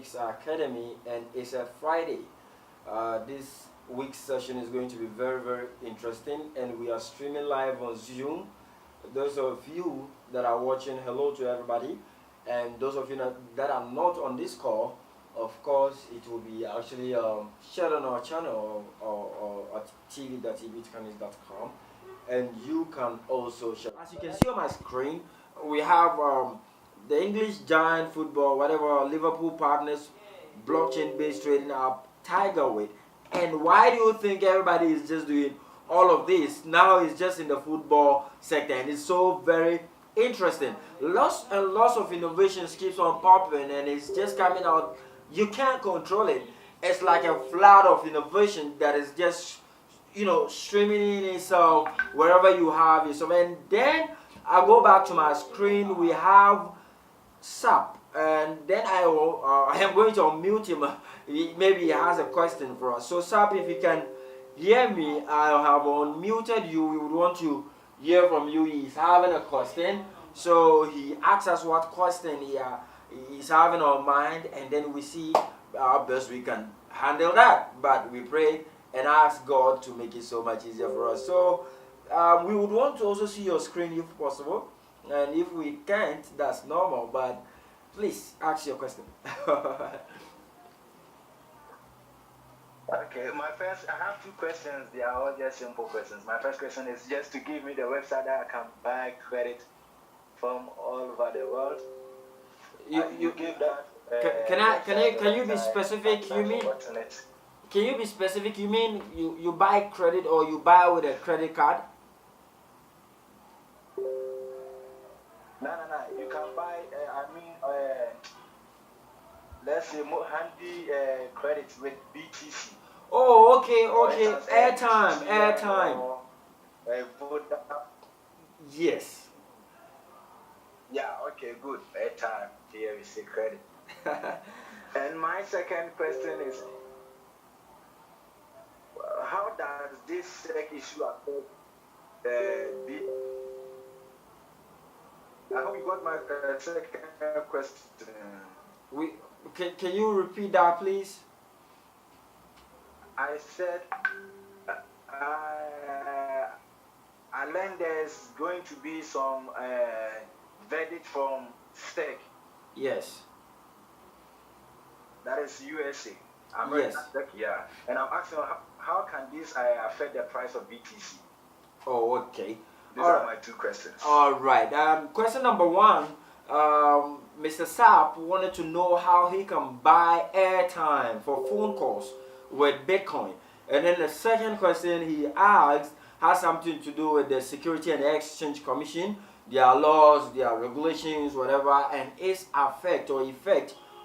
Ebitcoinics Academy, and it's a Friday. This week's session is going to be very, very interesting, and we are streaming live on Zoom. Those of you that are watching, hello to everybody, and those of you that are not on this call, of course, it will be actually shared on our channel or at tv.ebitcoinics.com, and you can also share. As you can see on my screen, we have the English giant football, whatever, Liverpool partners, blockchain-based trading app, Tigerweight. And why do you think everybody is just doing all of this? Now it's just in the football sector, and it's so very interesting. Lots and lots of innovations keeps on popping, and it's just coming out. You can't control it. It's like a flood of innovation that is just, streaming in itself wherever you have yourself. And then I go back to my screen. We have Sept, and then I am going to unmute him. Maybe he has a question for us. So Sept, if you can hear me, I have unmuted you. We would want to hear from you. He's having a question, so he asks us what question he's having on mind, and then we see how best we can handle that. But we pray and ask God to make it so much easier for us. So we would want to also see your screen if possible, and if we can't, that's normal, but please ask your question. Okay, I have two questions. They are all just simple questions. My first question is just to give me the website that I can buy credit from all over the world. You give that. Can you be specific? You mean? Can you be specific? You mean you buy credit, or you buy with a credit card? No. You can buy. Let's say more handy credit with BTC. Oh, okay. Airtime. Yes. Yeah. Okay. Good. Airtime. Here we see credit. And my second question is, how does this SEC issue affect I hope you got my second question. Can you repeat that, please? I said I learned there's going to be some verdict from SEC. Yes. That is USA. Yes. Yeah. And I'm asking how can this affect the price of BTC? Oh, okay. These are my two questions. All right. Question number one. Mr. Sept wanted to know how he can buy airtime for phone calls with Bitcoin. And then the second question he asked has something to do with the Security and Exchange Commission, their laws, their regulations, whatever, and its effect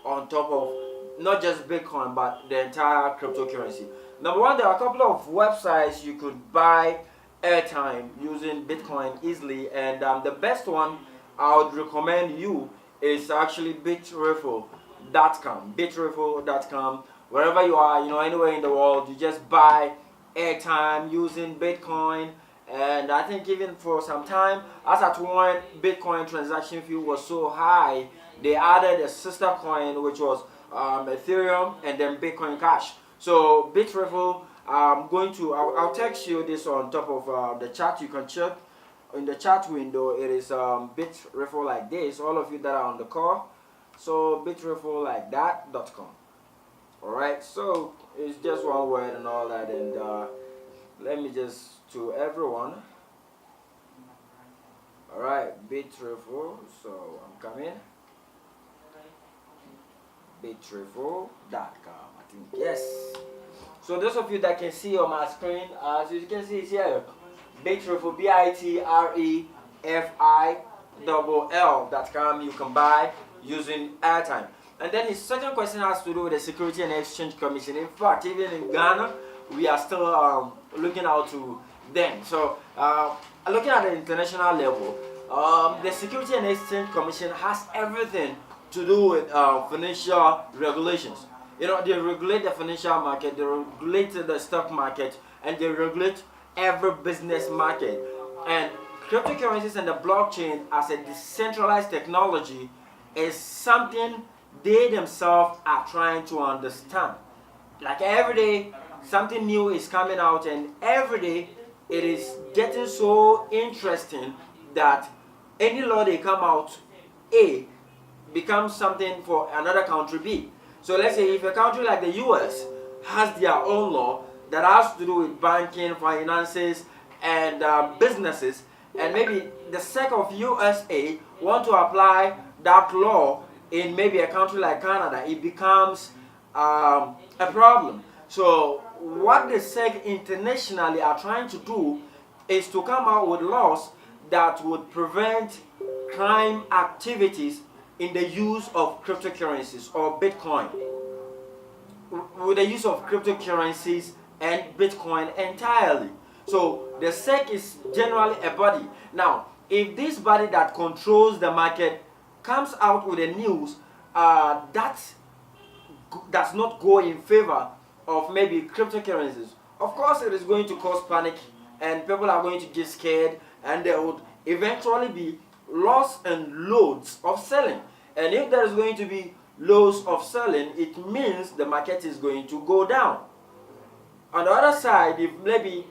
on top of not just Bitcoin but the entire cryptocurrency. Number one, there are a couple of websites you could buy airtime using Bitcoin easily, and the best one I would recommend you is actually bitrifle.com. Wherever you are, anywhere in the world, you just buy airtime using Bitcoin. And I think even for some time, as at one, Bitcoin transaction fee was so high, they added a sister coin which was Ethereum, and then Bitcoin Cash. So Bitrifle, I'll text you this on top of the chat. You can check in the chat window. It is Bitrifle like this. All of you that are on the call, so Bitrifle like that.com. All right. So it's just one word and all that. And let me just to everyone. All right, Bitrifle. So I'm coming. Bitrifle.com. I think yes. So those of you that can see on my screen, as you can see, it's here. Bitrifle, bitrefil.com. You can buy using airtime. And then his second question has to do with the Security and Exchange Commission. In fact, even in Ghana, we are still looking out to them. So looking at the international level, the Security and Exchange Commission has everything to do with financial regulations. They regulate the financial market, they regulate the stock market, and they regulate every business market. And cryptocurrencies and the blockchain as a decentralized technology is something they themselves are trying to understand. Like every day, something new is coming out, and every day it is getting so interesting that any law they come out, A, becomes something for another country, B. So let's say if a country like the US has their own law that has to do with banking, finances, and businesses, and maybe the SEC of USA want to apply that law in maybe a country like Canada, it becomes a problem. So what the SEC internationally are trying to do is to come out with laws that would prevent crime activities in the use of cryptocurrencies or Bitcoin. With the use of cryptocurrencies and Bitcoin entirely. So the SEC is generally a body. Now, if this body that controls the market comes out with a news that does not go in favor of maybe cryptocurrencies, of course it is going to cause panic and people are going to get scared, and there would eventually be loss and loads of selling. And if there is going to be loads of selling, it means the market is going to go down. On the other side, if maybe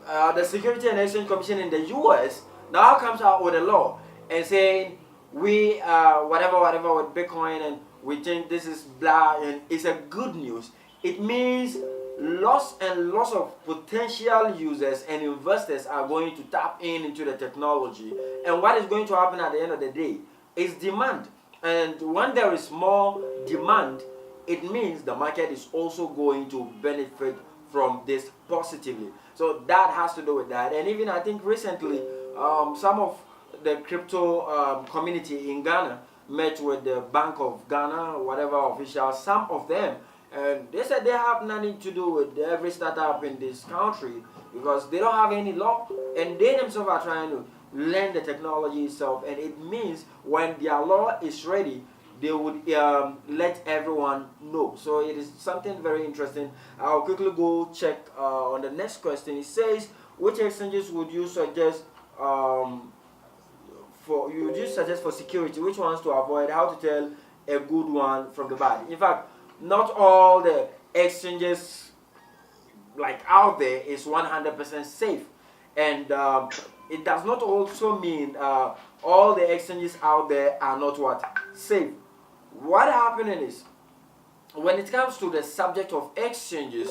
the Security and Exchange Commission in the US now comes out with a law and saying we whatever with Bitcoin, and we think this is blah and it's a good news, it means lots and lots of potential users and investors are going to tap into the technology. And what is going to happen at the end of the day is demand. And when there is more demand, it means the market is also going to benefit from this positively. So that has to do with that. And even I think recently, some of the crypto community in Ghana met with the Bank of Ghana, whatever officials, some of them, and they said they have nothing to do with every startup in this country because they don't have any law, and they themselves are trying to learn the technology itself. And it means when their law is ready, they would let everyone know. So it is something very interesting. I'll quickly go check on the next question. It says, which exchanges would you suggest for security? Which ones to avoid? How to tell a good one from the bad? In fact, not all the exchanges like out there is 100% safe, and it does not also mean all the exchanges out there are not what safe. What happening is, when it comes to the subject of exchanges,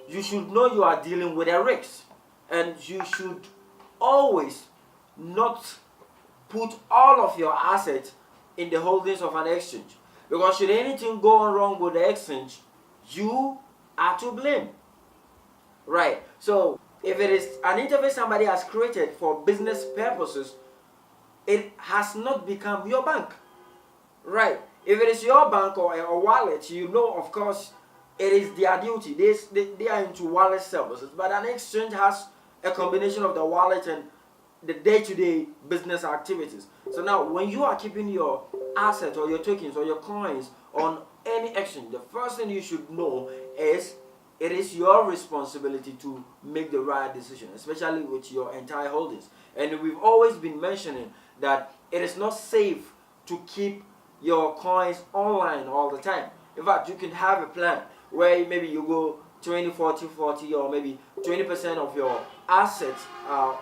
you should know you are dealing with a risk, and you should always not put all of your assets in the holdings of an exchange, because should anything go wrong with the exchange, you are to blame, right? So if it is an interface somebody has created for business purposes, it has not become your bank, right? If it is your bank or a wallet, you know, of course, it is their duty. They are into wallet services, but an exchange has a combination of the wallet and the day-to-day business activities. So now, when you are keeping your assets or your tokens or your coins on any exchange, the first thing you should know is it is your responsibility to make the right decision, especially with your entire holdings. And we've always been mentioning that it is not safe to keep your coins online all the time. In fact, you can have a plan where maybe you go 20, 40, 40, or maybe 20% of your assets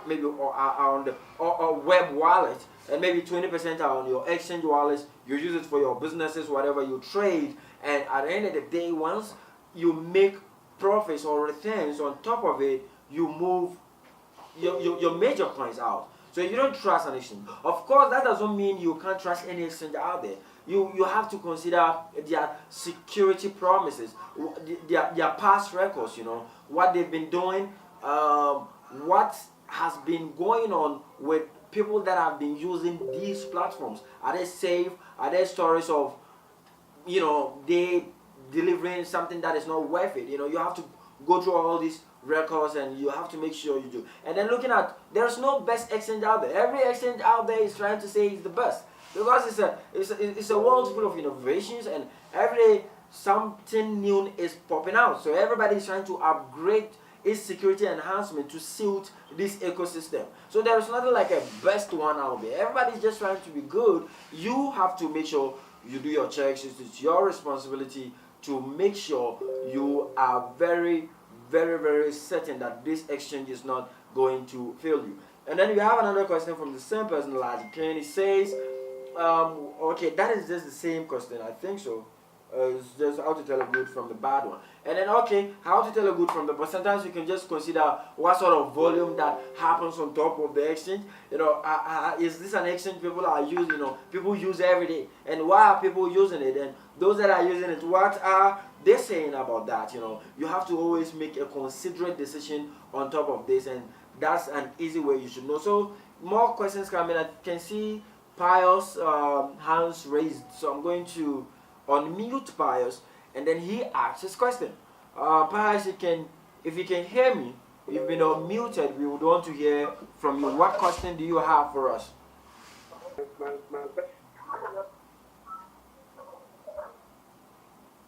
maybe are on the or web wallet, and maybe 20% are on your exchange wallets. You use it for your businesses, whatever you trade, and at the end of the day, once you make profits or returns on top of it, you move your major coins out. So you don't trust an exchange. Of course, that doesn't mean you can't trust any exchange out there. You have to consider their security promises, their past records, you know, what they've been doing, what has been going on with people that have been using these platforms. Are they safe? Are there stories of, you know, they delivering something that is not worth it? You know, you have to go through all these records, and you have to make sure you do. And then looking at, there's no best exchange out there. Every exchange out there is trying to say it's the best, because it's a world full of innovations, and every day something new is popping out. So everybody is trying to upgrade its security enhancement to suit this ecosystem. So there is nothing like a best one out there. Everybody's just trying to be good. You have to make sure you do your checks. It's your responsibility to make sure you are very, very, very certain that this exchange is not going to fail you. And then we have another question from the same person, Elijah Kane. He says, okay, that is just the same question, I think so. It's just how to tell a good from the bad one. And then, okay, how to tell a good from the bad. Sometimes you can just consider what sort of volume that happens on top of the exchange. Is this an exchange people are using? People use every day. And why are people using it? And those that are using it, what are they saying about that? You have to always make a considerate decision on top of this, and that's an easy way you should know. So more questions coming. I can see Pius hands raised, so I'm going to unmute Pius, and then he asks his question. Pius, if you can hear me, you've been unmuted. We would want to hear from you. What question do you have for us?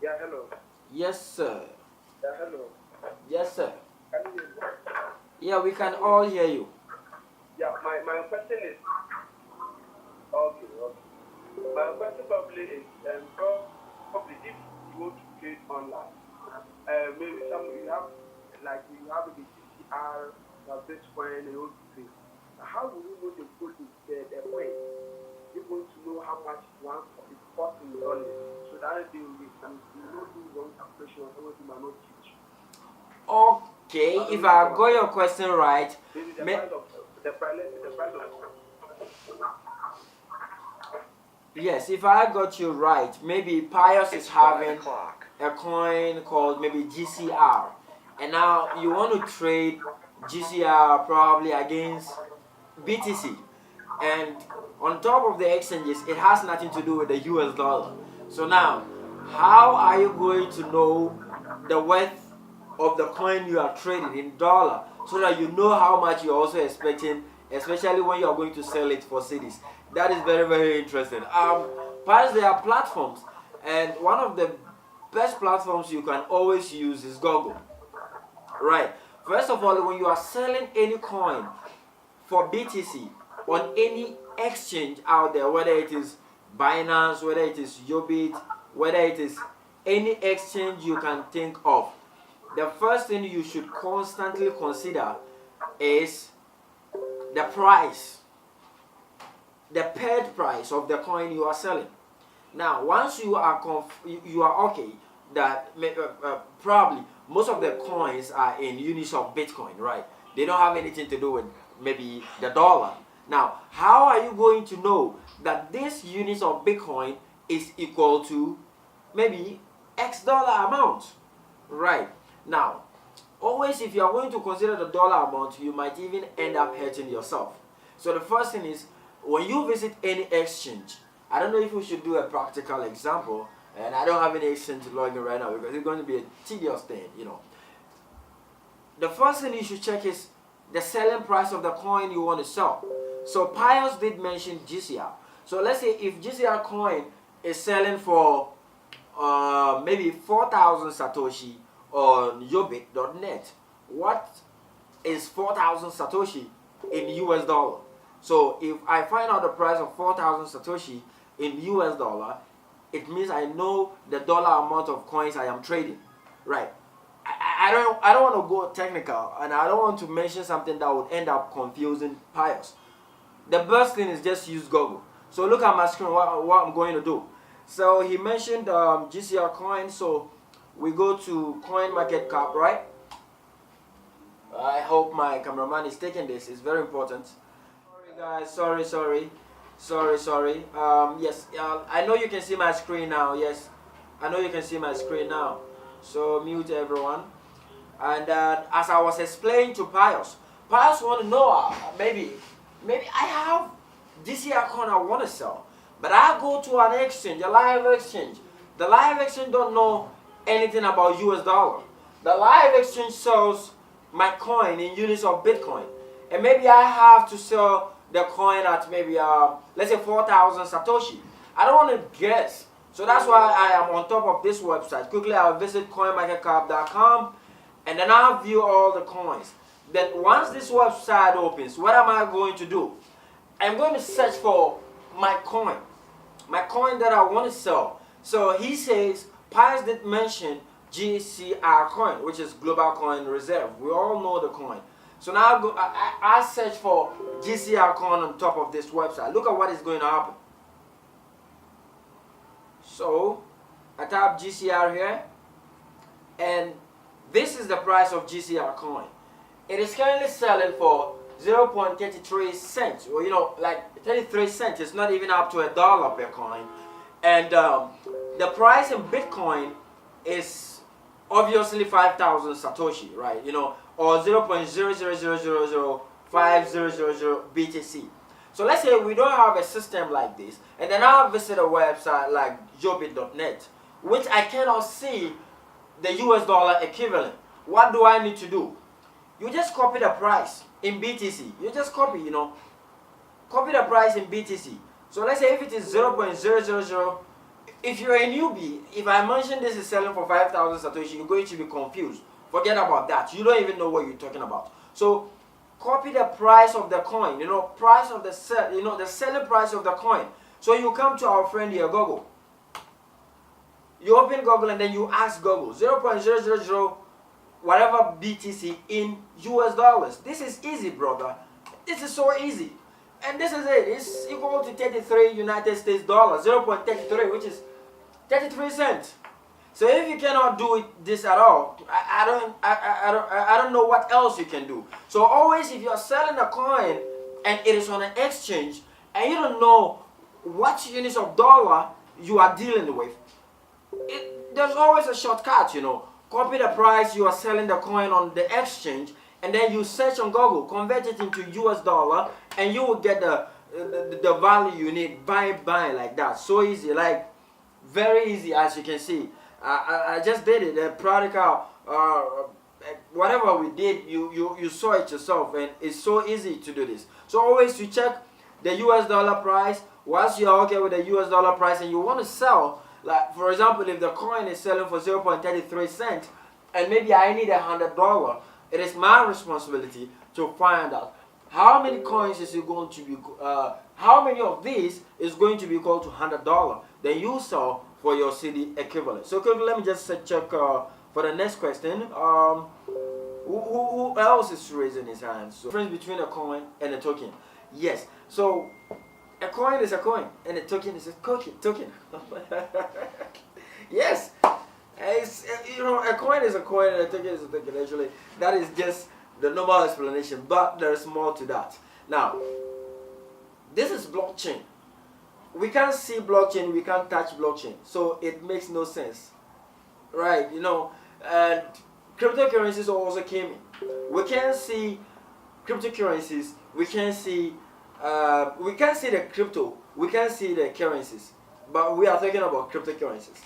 Yeah, hello. Yes, sir. Yeah, hello. Yes, sir. Can you hear me? Yeah, we can all hear you. Yeah, my question is, okay. My question probably is, probably if you go to trade online, maybe you have a GCR, Bitcoin, and all these things. How will you know the point? You're going to know how much one is costing dollars, so that you know do wrong calculation or something might not teach. Okay, if I got your question right, the price of yes, if I got you right, maybe Pius is having a coin called maybe GCR, and now you want to trade GCR probably against BTC, and on top of the exchanges, it has nothing to do with the US dollar. So now, how are you going to know the worth of the coin you are trading in dollar, so that you know how much you're also expecting, especially when you are going to sell it for cities? That is very, very interesting. Perhaps there are platforms, and one of the best platforms you can always use is Google. Right. First of all, when you are selling any coin for BTC on any exchange out there, whether it is Binance, whether it is Yobit, whether it is any exchange you can think of, the first thing you should constantly consider is the price, the paid price of the coin you are selling. Now, once you are okay that probably most of the coins are in units of Bitcoin, right? They don't have anything to do with maybe the dollar. Now, how are you going to know that this units of Bitcoin is equal to maybe X dollar amount, right? Now, always if you are going to consider the dollar amount, you might even end up hurting yourself. So the first thing is, when you visit any exchange, I don't know if we should do a practical example, and I don't have any exchange to log in right now because it's going to be a tedious thing, The first thing you should check is the selling price of the coin you want to sell. So Pius did mention GCR. So let's say if GCR coin is selling for maybe 4,000 Satoshi on Yobit.net, what is 4,000 Satoshi in US dollar? So if I find out the price of 4,000 Satoshi in US dollar, it means I know the dollar amount of coins I am trading, right? I don't want to go technical, and I don't want to mention something that would end up confusing Pius. The best thing is just use Google. So look at my screen, what I'm going to do. So he mentioned GCR coin, so we go to coin market cap, right? I hope my cameraman is taking this, it's very important. Sorry guys, sorry. Yes, I know you can see my screen now. Yes, I know you can see my screen now. So mute everyone. And as I was explaining to Pius want to know maybe I have GCR coin I want to sell, but I go to an exchange, a live exchange. The live exchange don't know anything about US dollar. The live exchange sells my coin in units of Bitcoin, and maybe I have to sell the coin at maybe let's say 4,000 Satoshi. I don't want to guess, so that's why I am on top of this website. Quickly, I'll visit coinmarketcap.com, and then I'll view all the coins. Then once this website opens, what am I going to do? I'm going to search for my coin. my coin that I want to sell. So he says, Pius did mention GCR coin, which is Global Coin Reserve. We all know the coin. So now I search for GCR coin on top of this website. Look at what is going to happen. So I type GCR here, and this is the price of GCR coin. It is currently selling for 0.33 cents, or like 33 cents. It's not even up to $1 per coin. And the price in Bitcoin is obviously 5,000 Satoshi, right? Or 0.0000500 BTC. So let's say we don't have a system like this, and then I'll visit a website like jobit.net, which I cannot see the US dollar equivalent. What do I need to do? You just copy the price in BTC. You just copy, copy the price in BTC. So let's say if it is 0.000, if you're a newbie, if I mention this is selling for 5,000 Satoshi, you're going to be confused. Forget about that. You don't even know what you're talking about. So copy the price of the coin, price of the sell, the selling price of the coin. So you come to our friend here, Google. You open Google and then you ask Google 0.000 whatever BTC in US dollars. This is easy, brother. This is so easy. And this is it. It's equal to 33 United States dollars, 0.33, which is 33 cents. So if you cannot do this at all, I don't know what else you can do. So always, if you are selling a coin and it is on an exchange and you don't know what units of dollar you are dealing with, there's always a shortcut, Copy the price you are selling the coin on the exchange, and then you search on Google, convert it into US dollar, and you will get the value you need by like that. So easy, like very easy, as you can see. I just did it. The practical, whatever we did, you saw it yourself, and it's so easy to do this. So always you check the US dollar price. Once you're okay with the US dollar price and you want to sell, like for example, if the coin is selling for 0.33 cents, and maybe I need $100, it is my responsibility to find out how many coins is it going to be, how many of these is going to be equal to $100. Then you sell for your CD equivalent. So quickly, let me just check for the next question. Who else is raising his hand? So difference between a coin and a token. Yes. So a coin is a coin, and a token is a token. Yes. It's, a coin is a coin, and a token is a token. Actually, that is just the normal explanation, but there's more to that. Now, this is blockchain. We can't see blockchain, we can't touch blockchain, so it makes no sense, right? And cryptocurrencies also came in. We can't see cryptocurrencies, we can't see the crypto, we can't see the currencies, but we are talking about cryptocurrencies.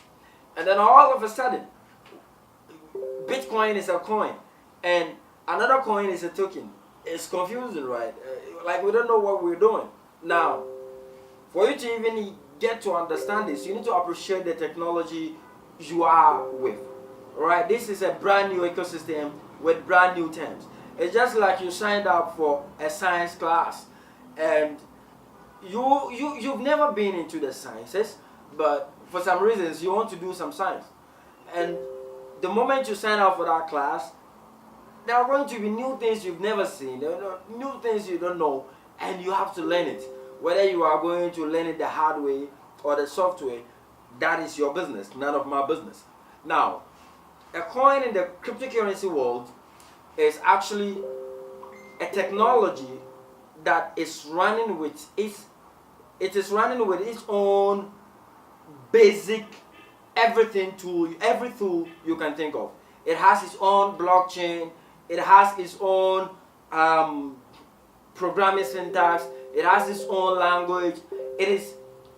And then all of a sudden, Bitcoin is a coin, and another coin is a token. It's confusing, right? Like we don't know what we're doing. Now, for you to even get to understand this, you need to appreciate the technology you are with. Right? This is a brand new ecosystem with brand new terms. It's just like you signed up for a science class, and you've never been into the sciences, but for some reasons you want to do some science. And the moment you sign up for that class, there are going to be new things you've never seen, there are new things you don't know, and you have to learn it. Whether you are going to learn it the hard way or the soft way, that is your business, none of my business. Now, a coin in the cryptocurrency world is actually a technology that is running with its own basic every tool you can think of. It has its own blockchain, it has its own programming syntax, it has its own language, it is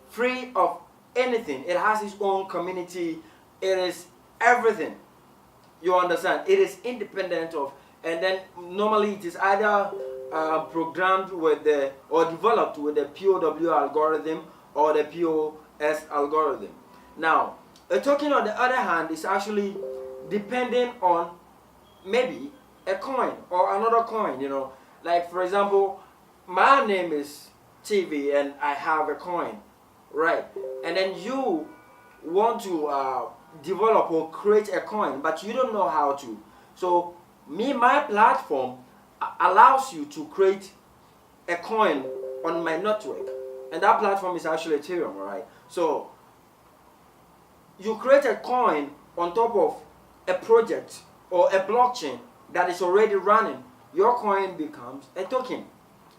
free of anything, it has its own community, it is everything. You understand? It is independent of, and then normally it is either programmed with or developed with the POW algorithm or the POS algorithm. Now, a token on the other hand is actually dependent on maybe a coin or another coin, Like for example, my name is TV and I have a coin, right? and then you want to develop or create a coin, but you don't know how to. So my platform allows you to create a coin on my network, and that platform is actually Ethereum, right? So you create a coin on top of a project or a blockchain that is already running. Your coin becomes a token,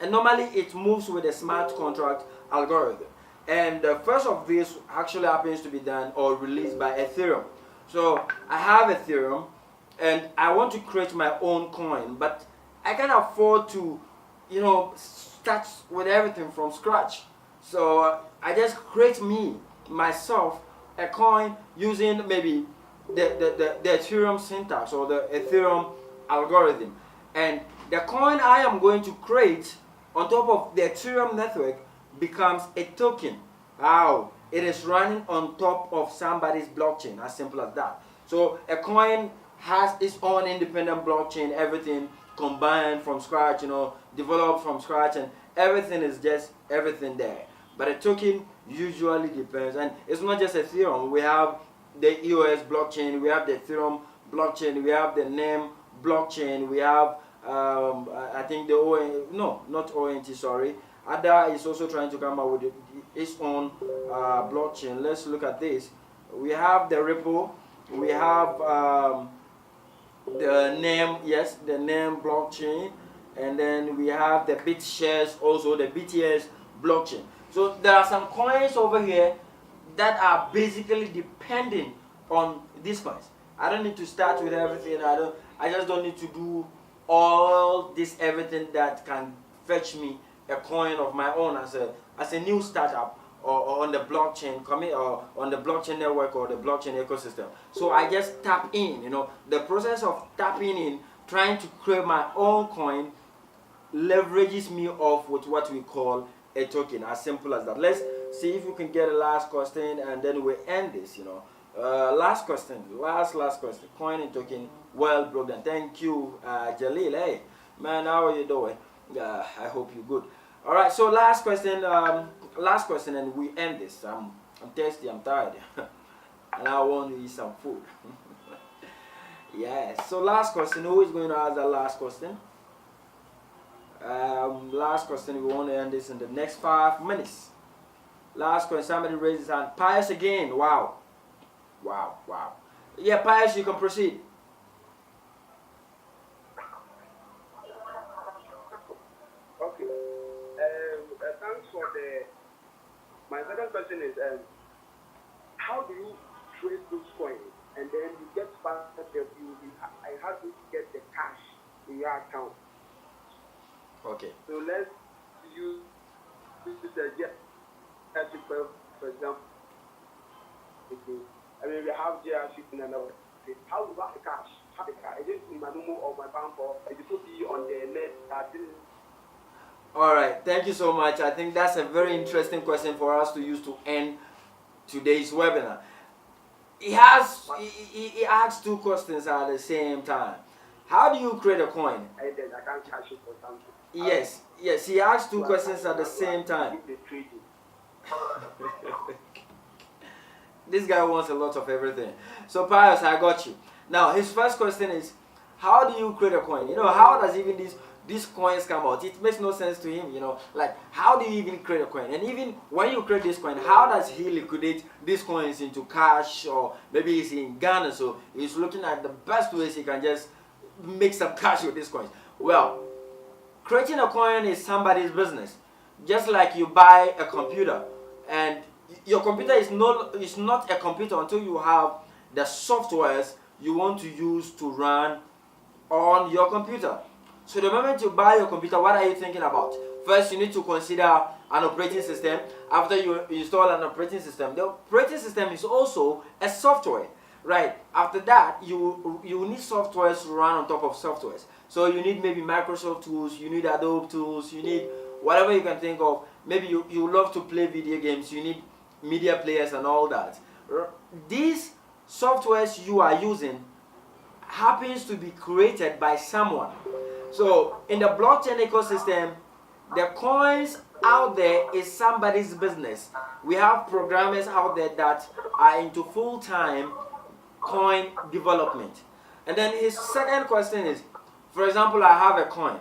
and normally it moves with a smart contract algorithm. And the first of this actually happens to be done or released by Ethereum. So I have Ethereum, and I want to create my own coin, but I can't afford to, start with everything from scratch. So I just create myself a coin using maybe the Ethereum syntax or the Ethereum algorithm. And the coin I am going to create on top of the Ethereum network becomes a token. How? It is running on top of somebody's blockchain, as simple as that. So a coin has its own independent blockchain, everything combined from scratch, developed from scratch, and everything is just everything there. But a token usually depends, and it's not just Ethereum. We have the EOS blockchain, we have the Ethereum blockchain, we have the NAME blockchain, we have I think not ONT, sorry. ADA is also trying to come up with its own blockchain. Let's look at this. We have the Ripple, we have the NAME blockchain, and then we have the BitShares, also the BTS blockchain. So there are some coins over here that are basically depending on these coins. I don't need to start with everything. I just don't need to do all this everything that can fetch me a coin of my own as a new startup or on the blockchain or on the blockchain network or the blockchain ecosystem. So I just tap in. The process of tapping in, trying to create my own coin, leverages me off with what we call a token. As simple as that. Let's see if we can get a last question, and then we end this. Last question. Last question. Coin and token. Well broken. Thank you, Jalil. Hey, man, how are you doing? I hope you're good. All right. So last question. And we end this. I'm thirsty. I'm tired, and I want to eat some food. Yes. So last question. Who is going to ask the last question? Last question. We want to end this in the next 5 minutes. Last question. Somebody raises his hand. Pius again. Wow. Yeah, Pius, you can proceed. Okay. Thanks for my second question is, how do you trade those coins? And then you get back how do you get the cash in your account? Okay. So let's use for example. Okay. I mean, we have GRC and another. How do you have the cash? Is it in my Numo or my bank, or is it be on the net? All right. Thank you so much. I think that's a very interesting question for us to use to end today's webinar. He asks two questions at the same time. How do you create a coin? I can't cash it for something. Yes. He asks two questions at the same time. This guy wants a lot of everything. So Pius, I got you. Now his first question is, how do you create a coin? How does even these coins come out? It makes no sense to him. Like, how do you even create a coin? And even when you create this coin, how does he liquidate these coins into cash? Or maybe he's in Ghana, so he's looking at the best ways he can just make some cash with these coins. Well, creating a coin is somebody's business. Just like you buy a computer, and your computer is not a computer until you have the softwares you want to use to run on your computer. So the moment you buy your computer, what are you thinking about? First, you need to consider an operating system. After you install an operating system, the operating system is also a software, right? After that, you need softwares to run on top of softwares. So you need maybe Microsoft tools, you need Adobe tools, you need whatever you can think of. Maybe you love to play video games, you need media players and all that. These softwares you are using happens to be created by someone. So in the blockchain ecosystem, The coins out there is somebody's business. We have programmers out there that are into full-time coin development. And then his second question is, for example, I have a coin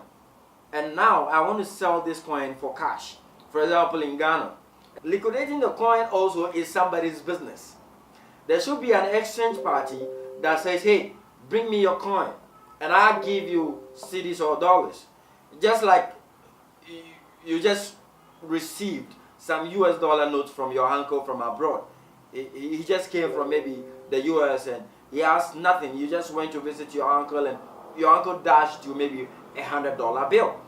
and now I want to sell this coin for cash, for example in Ghana. Liquidating the coin also is somebody's business. There should be an exchange party that says, hey, bring me your coin and I'll give you cedis or dollars. Just like you just received some US dollar notes from your uncle from abroad. He just came from maybe the US and he has nothing. You just went to visit your uncle and your uncle dashed you maybe $100 bill.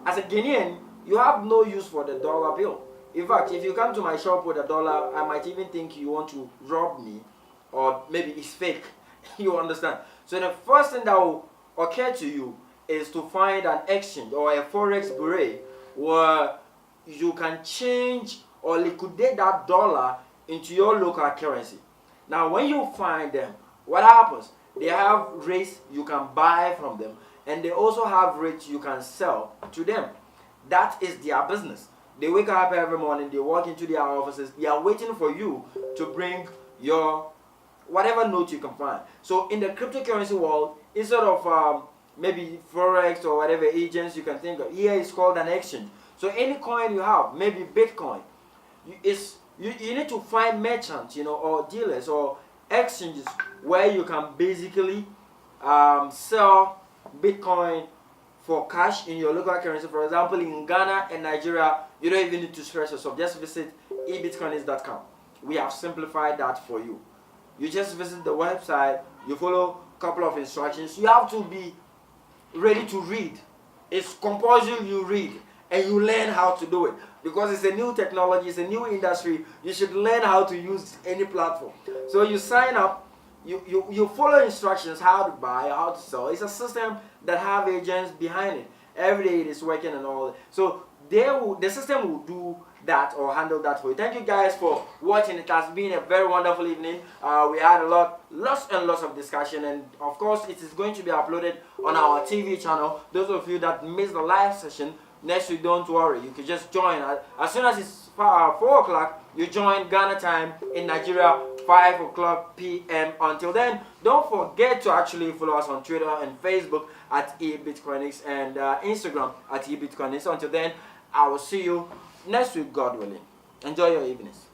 As a Guinean, you have no use for the dollar bill. In fact, if you come to my shop with a dollar, I might even think you want to rob me or maybe it's fake. You understand? So the first thing that will occur to you is to find an exchange or a forex bureau where you can change or liquidate that dollar into your local currency. Now when you find them, what happens? They have rates you can buy from them and they also have rates you can sell to them. That is their business. They wake up every morning, they walk into their offices, they are waiting for you to bring your whatever note you can find. So in the cryptocurrency world, instead of maybe forex or whatever agents you can think of, here it's called an exchange. So any coin you have, maybe Bitcoin, you need to find merchants, or dealers or exchanges where you can basically sell Bitcoin for cash in your local currency. For example, in Ghana and Nigeria, you don't even need to stress yourself. Just visit Ebitcoinics.com. We have simplified that for you. You just visit the website, you follow a couple of instructions. You have to be ready to read. It's compulsory you read and you learn how to do it. Because it's a new technology, it's a new industry, you should learn how to use any platform. So you sign up, you follow instructions, how to buy, how to sell. It's a system that have agents behind it. Every day it is working and all. So the system will do that or handle that for you. Thank you guys for watching. It has been a very wonderful evening. We had lots and lots of discussion, and of course it is going to be uploaded on our TV channel. Those of you that missed the live session next week, don't worry, you can just join. As soon as it's 4 o'clock, you join Ghana time, in Nigeria 5 o'clock p.m. Until then, don't forget to actually follow us on Twitter and Facebook at Ebitcoinics and Instagram at Ebitcoinics. Until then, I will see you next week, God willing. Enjoy your evenings.